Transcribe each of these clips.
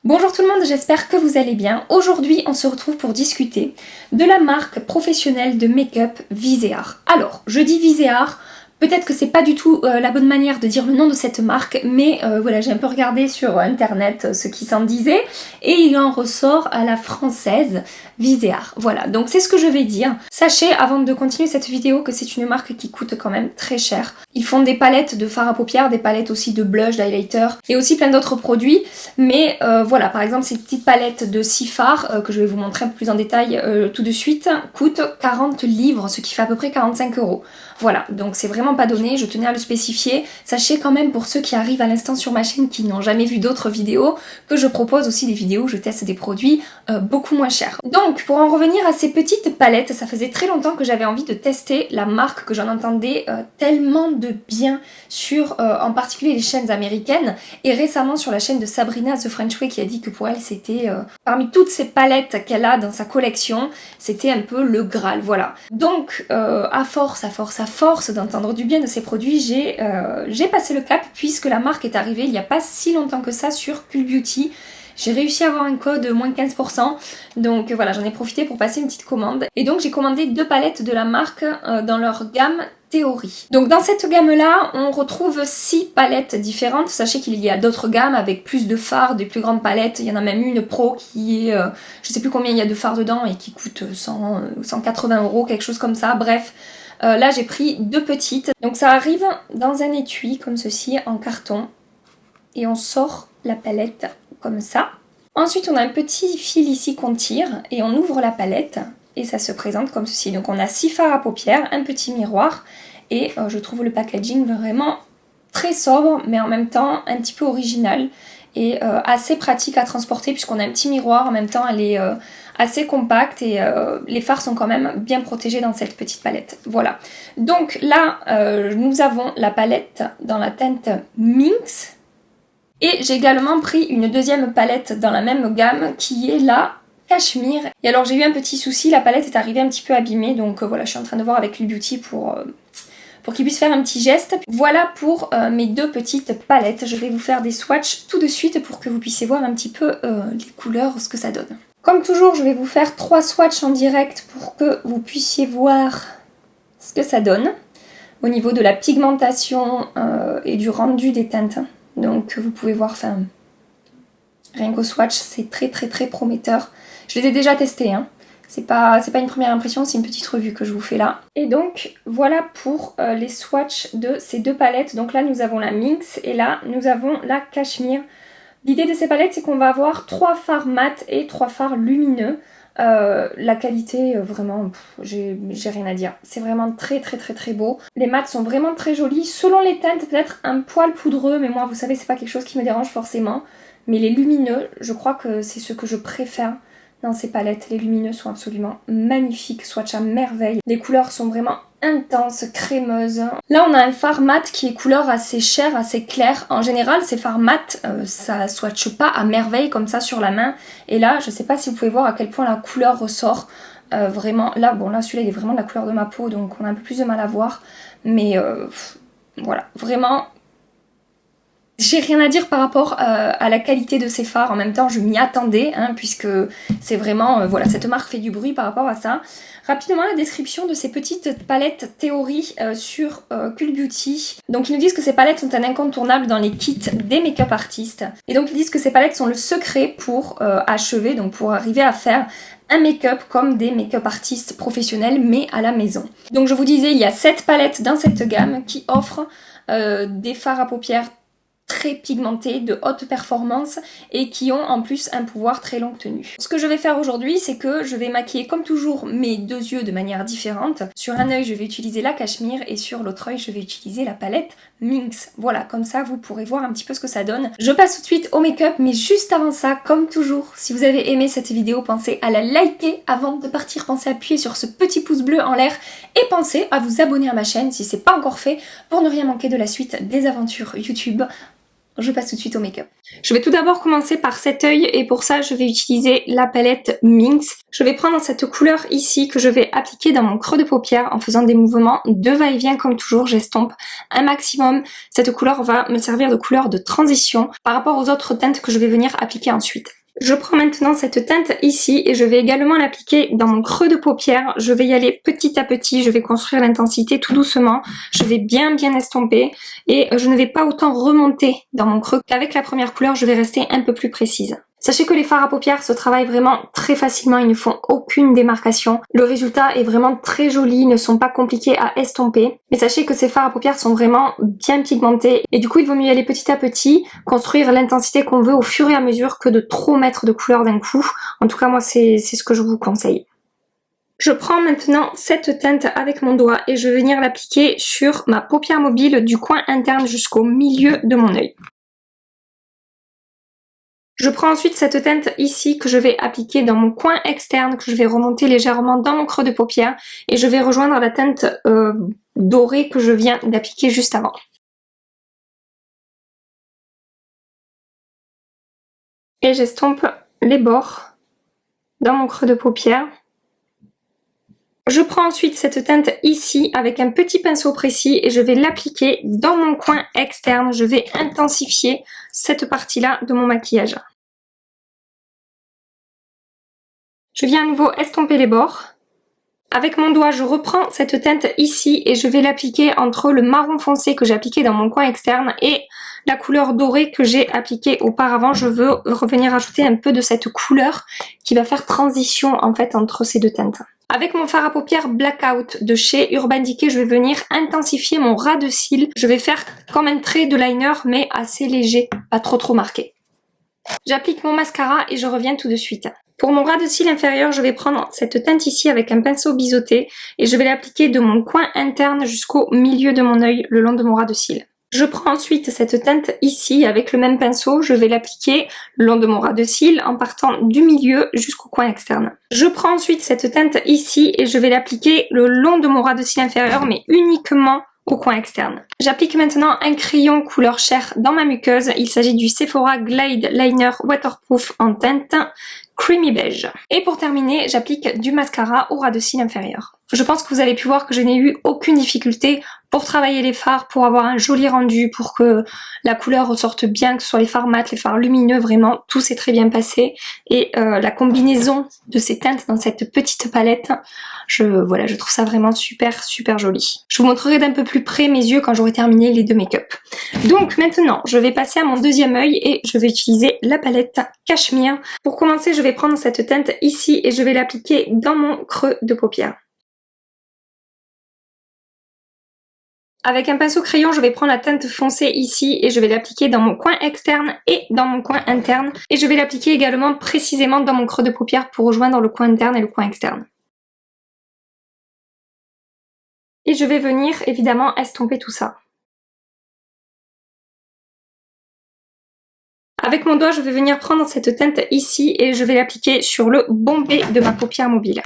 Bonjour tout le monde, j'espère que vous allez bien. Aujourd'hui, on se retrouve pour discuter de la marque professionnelle de make-up Viseart. Alors, je dis Viseart, peut-être que c'est pas du tout la bonne manière de dire le nom de cette marque, mais voilà, j'ai un peu regardé sur internet ce qui s'en disait, et il en ressort à la française Viseart. Voilà, donc c'est ce que je vais dire. Sachez, avant de continuer cette vidéo, que c'est une marque qui coûte quand même très cher. Ils font des palettes de fard à paupières, des palettes aussi de blush, d'highlighter, et aussi plein d'autres produits, mais voilà, par exemple, ces petites palettes de 6 fards, que je vais vous montrer un peu plus en détail tout de suite, coûtent 40 livres, ce qui fait à peu près 45 €. Voilà, donc c'est vraiment pas donné, je tenais à le spécifier. Sachez quand même, pour ceux qui arrivent à l'instant sur ma chaîne, qui n'ont jamais vu d'autres vidéos, que je propose aussi des vidéos où je teste des produits beaucoup moins chers. Donc, pour en revenir à ces petites palettes, ça faisait très longtemps que j'avais envie de tester la marque, que j'en entendais tellement de bien sur, en particulier les chaînes américaines, et récemment sur la chaîne de Sabrina The French Way, qui a dit que pour elle c'était, parmi toutes ces palettes qu'elle a dans sa collection, c'était un peu le Graal, voilà. Donc, à force d'entendre du bien de ces produits, j'ai passé le cap, puisque la marque est arrivée il n'y a pas si longtemps que ça sur Cult Beauty. J'ai réussi à avoir un code moins 15%, donc voilà, j'en ai profité pour passer une petite commande. Et donc j'ai commandé 2 palettes de la marque dans leur gamme Théorie. Donc dans cette gamme-là, on retrouve 6 palettes différentes. Sachez qu'il y a d'autres gammes avec plus de fards, des plus grandes palettes. Il y en a même une pro qui est, je sais plus combien il y a de fards dedans et qui coûte 180 €, quelque chose comme ça. Bref. Là j'ai pris 2 petites. Donc ça arrive dans un étui comme ceci en carton. Et on sort la palette comme ça. Ensuite on a un petit fil ici qu'on tire et on ouvre la palette et ça se présente comme ceci. Donc on a 6 fards à paupières, un petit miroir et je trouve le packaging vraiment très sobre mais en même temps un petit peu original et assez pratique à transporter puisqu'on a un petit miroir, en même temps elle est assez compacte et les fards sont quand même bien protégés dans cette petite palette. Voilà. Donc là nous avons la palette dans la teinte Minx. Et j'ai également pris une deuxième palette dans la même gamme qui est la Cachemire. Et alors j'ai eu un petit souci, la palette est arrivée un petit peu abîmée, donc voilà, je suis en train de voir avec Cult Beauty pour qu'il puisse faire un petit geste. Voilà pour mes 2 petites palettes. Je vais vous faire des swatchs tout de suite pour que vous puissiez voir un petit peu les couleurs, ce que ça donne. Comme toujours, je vais vous faire 3 swatchs en direct pour que vous puissiez voir ce que ça donne au niveau de la pigmentation et du rendu des teintes. Donc vous pouvez voir, enfin, rien qu'au swatch, c'est très prometteur. Je les ai déjà testés, hein. C'est pas une première impression, c'est une petite revue que je vous fais là. Et donc voilà pour les swatchs de ces 2 palettes. Donc là nous avons la Minx et là nous avons la Cachemire. L'idée de ces palettes, c'est qu'on va avoir 3 fards mat et 3 fards lumineux. La qualité, vraiment, j'ai rien à dire. C'est vraiment très beau. Les mats sont vraiment très jolis. Selon les teintes, peut-être un poil poudreux, mais moi, vous savez, c'est pas quelque chose qui me dérange forcément. Mais les lumineux, je crois que c'est ce que je préfère dans ces palettes. Les lumineux sont absolument magnifiques, swatch à merveille. Les couleurs sont vraiment intenses, crémeuses. Là on a un fard mat qui est couleur assez chair, assez clair. En général ces fards mat ça swatche pas à merveille comme ça sur la main. Et là je sais pas si vous pouvez voir à quel point la couleur ressort. Vraiment, là bon là celui-là il est vraiment de la couleur de ma peau donc on a un peu plus de mal à voir. Mais voilà, vraiment... J'ai rien à dire par rapport à la qualité de ces fards, en même temps je m'y attendais, hein, puisque c'est vraiment, voilà, cette marque fait du bruit par rapport à ça. Rapidement la description de ces petites palettes Théorie sur Cult Beauty. Donc ils nous disent que ces palettes sont un incontournable dans les kits des make-up artistes. Et donc ils disent que ces palettes sont le secret pour achever, donc pour arriver à faire un make-up comme des make-up artistes professionnels mais à la maison. Donc je vous disais, il y a 7 palettes dans cette gamme qui offrent des fards à paupières très pigmentés, de haute performance et qui ont en plus un pouvoir très longue tenue. Ce que je vais faire aujourd'hui, c'est que je vais maquiller comme toujours mes 2 yeux de manière différente. Sur un œil, je vais utiliser la Cachemire et sur l'autre œil, je vais utiliser la palette Minx. Voilà, comme ça, vous pourrez voir un petit peu ce que ça donne. Je passe tout de suite au make-up, mais juste avant ça, comme toujours, si vous avez aimé cette vidéo, pensez à la liker avant de partir, pensez à appuyer sur ce petit pouce bleu en l'air et pensez à vous abonner à ma chaîne si c'est pas encore fait pour ne rien manquer de la suite des aventures YouTube. je passe tout de suite au make-up. Je vais tout d'abord commencer par cet œil et pour ça je vais utiliser la palette Minx. Je vais prendre cette couleur ici que je vais appliquer dans mon creux de paupière en faisant des mouvements de va-et-vient comme toujours, j'estompe un maximum. Cette couleur va me servir de couleur de transition par rapport aux autres teintes que je vais venir appliquer ensuite. Je prends maintenant cette teinte ici et je vais également l'appliquer dans mon creux de paupière. Je vais y aller petit à petit, je vais construire l'intensité tout doucement. Je vais bien estomper et je ne vais pas autant remonter dans mon creux qu'avec la première couleur, je vais rester un peu plus précise. Sachez que les fards à paupières se travaillent vraiment très facilement, ils ne font aucune démarcation. Le résultat est vraiment très joli, ils ne sont pas compliqués à estomper. Mais sachez que ces fards à paupières sont vraiment bien pigmentés et du coup il vaut mieux y aller petit à petit, construire l'intensité qu'on veut au fur et à mesure que de trop mettre de couleur d'un coup. En tout cas moi c'est ce que je vous conseille. Je prends maintenant cette teinte avec mon doigt et je vais venir l'appliquer sur ma paupière mobile du coin interne jusqu'au milieu de mon œil. Je prends ensuite cette teinte ici que je vais appliquer dans mon coin externe, que je vais remonter légèrement dans mon creux de paupière et je vais rejoindre la teinte dorée que je viens d'appliquer juste avant. Et j'estompe les bords dans mon creux de paupière. Je prends ensuite cette teinte ici avec un petit pinceau précis et je vais l'appliquer dans mon coin externe. Je vais intensifier cette partie-là de mon maquillage. Je viens à nouveau estomper les bords. Avec mon doigt, je reprends cette teinte ici et je vais l'appliquer entre le marron foncé que j'ai appliqué dans mon coin externe et la couleur dorée que j'ai appliquée auparavant. Je veux revenir ajouter un peu de cette couleur qui va faire transition en fait entre ces deux teintes. Avec mon fard à paupières Blackout de chez Urban Decay, je vais venir intensifier mon ras de cils. Je vais faire comme un trait de liner mais assez léger, pas trop marqué. J'applique mon mascara et je reviens tout de suite. Pour mon ras de cils inférieur, je vais prendre cette teinte ici avec un pinceau biseauté et je vais l'appliquer de mon coin interne jusqu'au milieu de mon œil, le long de mon ras de cils. Je prends ensuite cette teinte ici avec le même pinceau, je vais l'appliquer le long de mon ras de cils en partant du milieu jusqu'au coin externe. Je prends ensuite cette teinte ici et je vais l'appliquer le long de mon ras de cils inférieur mais uniquement au coin externe. J'applique maintenant un crayon couleur chair dans ma muqueuse. Il s'agit du Sephora Glide Liner Waterproof en teinte Creamy Beige. Et pour terminer, j'applique du mascara au ras de cils inférieur. Je pense que vous avez pu voir que je n'ai eu aucune difficulté pour travailler les fards, pour avoir un joli rendu, pour que la couleur ressorte bien, que ce soit les fards mat, les fards lumineux, vraiment tout s'est très bien passé. Et la combinaison de ces teintes dans cette petite palette, je trouve ça vraiment super joli. Je vous montrerai d'un peu plus près mes yeux quand j'aurai terminé les deux make-up. Donc maintenant, je vais passer à mon deuxième œil et je vais utiliser la palette Cachemire. Pour commencer, je vais prendre cette teinte ici et je vais l'appliquer dans mon creux de paupière. Avec un pinceau crayon, je vais prendre la teinte foncée ici et je vais l'appliquer dans mon coin externe et dans mon coin interne. Et je vais l'appliquer également précisément dans mon creux de paupière pour rejoindre le coin interne et le coin externe. Et je vais venir évidemment estomper tout ça. Avec mon doigt, je vais venir prendre cette teinte ici et je vais l'appliquer sur le bombé de ma paupière mobile.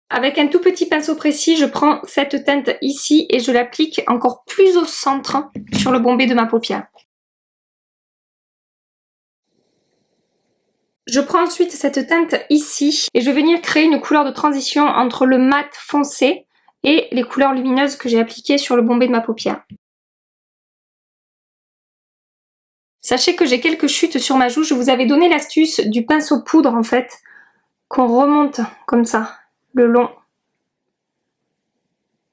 Avec un tout petit pinceau précis, je prends cette teinte ici et je l'applique encore plus au centre sur le bombé de ma paupière. Je prends ensuite cette teinte ici et je vais venir créer une couleur de transition entre le mat foncé et les couleurs lumineuses que j'ai appliquées sur le bombé de ma paupière. Sachez que j'ai quelques chutes sur ma joue, je vous avais donné l'astuce du pinceau poudre en fait, qu'on remonte comme ça, le long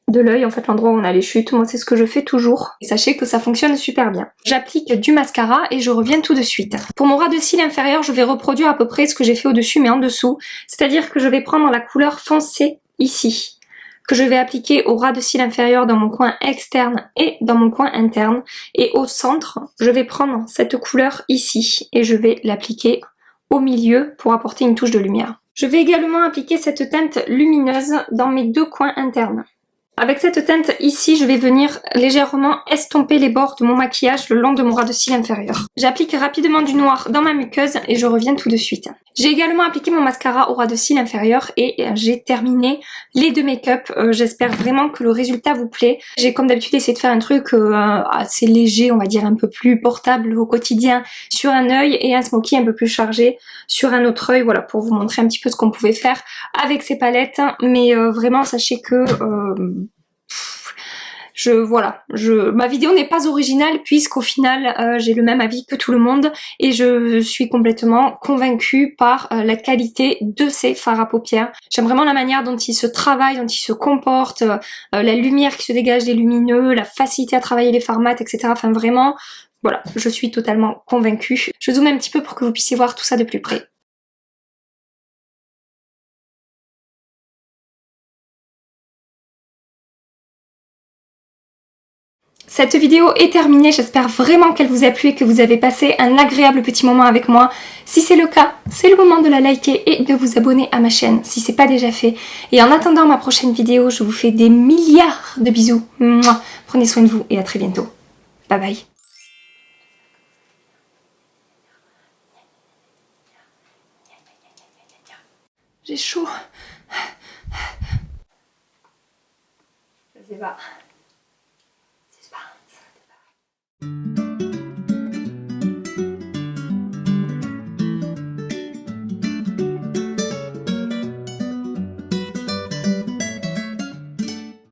de l'œil, en fait l'endroit où on a les chutes. Moi c'est ce que je fais toujours. Et sachez que ça fonctionne super bien. J'applique du mascara et je reviens tout de suite. Pour mon ras de cils inférieur, je vais reproduire à peu près ce que j'ai fait au-dessus mais en dessous. C'est-à-dire que je vais prendre la couleur foncée ici, que je vais appliquer au ras de cils inférieur dans mon coin externe et dans mon coin interne. Et au centre, je vais prendre cette couleur ici et je vais l'appliquer au milieu pour apporter une touche de lumière. Je vais également appliquer cette teinte lumineuse dans mes deux coins internes. Avec cette teinte ici, je vais venir légèrement estomper les bords de mon maquillage le long de mon ras de cils inférieur. J'applique rapidement du noir dans ma muqueuse et je reviens tout de suite. J'ai également appliqué mon mascara au ras de cils inférieur et j'ai terminé les deux make-up. J'espère vraiment que le résultat vous plaît. J'ai comme d'habitude essayé de faire un truc assez léger, on va dire un peu plus portable au quotidien sur un œil et un smoky un peu plus chargé sur un autre œil. Voilà, pour vous montrer un petit peu ce qu'on pouvait faire avec ces palettes. Mais vraiment, sachez que... ma vidéo n'est pas originale puisqu'au final j'ai le même avis que tout le monde et je suis complètement convaincue par la qualité de ces fards à paupières. J'aime vraiment la manière dont ils se travaillent, dont ils se comportent, la lumière qui se dégage des lumineux, la facilité à travailler les fards mat, etc. Enfin vraiment, voilà, je suis totalement convaincue. Je zoome un petit peu pour que vous puissiez voir tout ça de plus près. Cette vidéo est terminée, j'espère vraiment qu'elle vous a plu et que vous avez passé un agréable petit moment avec moi. Si c'est le cas, c'est le moment de la liker et de vous abonner à ma chaîne si c'est pas déjà fait. Et en attendant ma prochaine vidéo, je vous fais des milliards de bisous. Mouah. Prenez soin de vous et à très bientôt. Bye bye. J'ai chaud. Je sais pas.